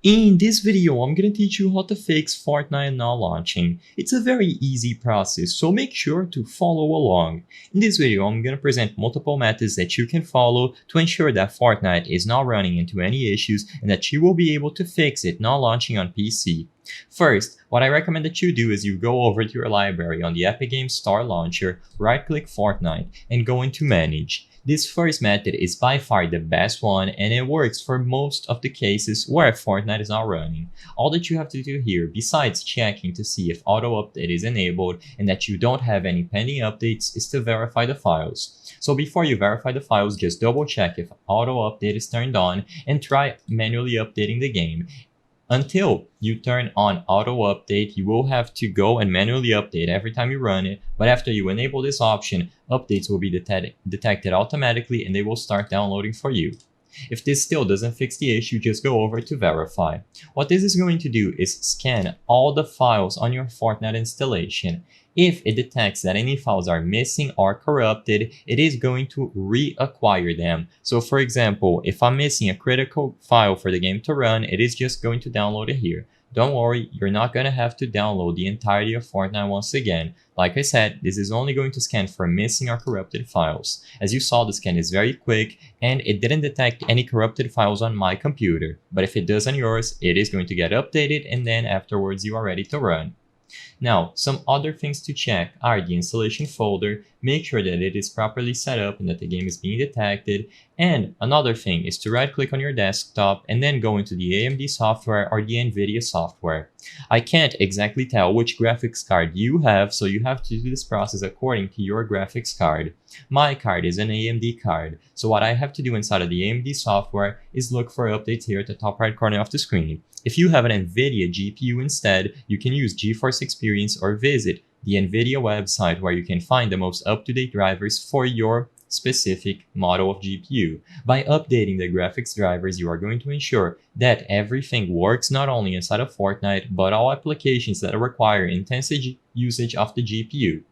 In this video, I'm gonna teach you how to fix Fortnite not launching. It's a very easy process, so make sure to follow along. In this video, I'm gonna present multiple methods that you can follow to ensure that Fortnite is not running into any issues and that you will be able to fix it not launching on PC. First, what I recommend that you do is you go over to your library on the Epic Games Store launcher, right-click Fortnite, and go into Manage. This first method is by far the best one, and it works for most of the cases where Fortnite is not running. All that you have to do here, besides checking to see if auto update is enabled and that you don't have any pending updates, is to verify the files. So before you verify the files, just double check if auto update is turned on and try manually updating the game. Until you turn on auto update, you will have to go and manually update every time you run it, but after you enable this option, updates will be detected automatically and they will start downloading for you. If this still doesn't fix the issue, just go over to verify. What this is going to do is scan all the files on your Fortnite installation. If it detects that any files are missing or corrupted, it is going to reacquire them. So for example, if I'm missing a critical file for the game to run, it is just going to download it here. Don't worry, you're not going to have to download the entirety of Fortnite once again. Like I said, this is only going to scan for missing or corrupted files. As you saw, the scan is very quick and it didn't detect any corrupted files on my computer. But if it does on yours, it is going to get updated and then afterwards you are ready to run. Now, some other things to check are the installation folder, make sure that it is properly set up and that the game is being detected, and another thing is to right-click on your desktop and then go into the AMD software or the NVIDIA software. I can't exactly tell which graphics card you have, so you have to do this process according to your graphics card. My card is an AMD card, so what I have to do inside of the AMD software is look for updates here at the top right corner of the screen. If you have an NVIDIA GPU instead, you can use GeForce Experience or visit the NVIDIA website where you can find the most up-to-date drivers for your specific model of GPU. By updating the graphics drivers, you are going to ensure that everything works not only inside of Fortnite, but all applications that require intensive usage of the GPU.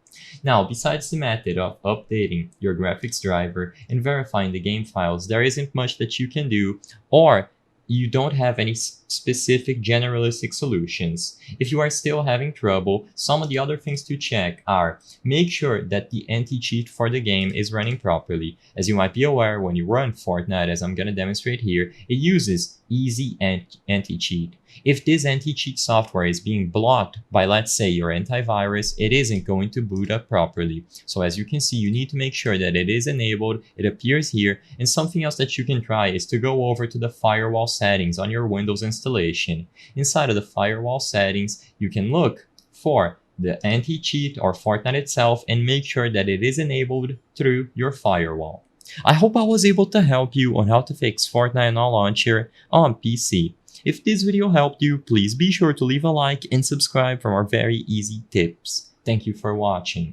Now, besides the method of updating your graphics driver and verifying the game files, there isn't much that you can do, or you don't have any specific generalistic solutions. If you are still having trouble, some of the other things to check are make sure that the anti-cheat for the game is running properly. As you might be aware, when you run Fortnite, as I'm going to demonstrate here, it uses easy anti-cheat. If this anti-cheat software is being blocked by, let's say, your antivirus, it isn't going to boot up properly. So as you can see, you need to make sure that it is enabled, it appears here, and something else that you can try is to go over to the firewall settings on your Windows installation. Inside of the firewall settings, you can look for the anti-cheat or Fortnite itself and make sure that it is enabled through your firewall. I hope I was able to help you on how to fix Fortnite not launcher on PC. If this video helped you, please be sure to leave a like and subscribe for more very easy tips. Thank you for watching.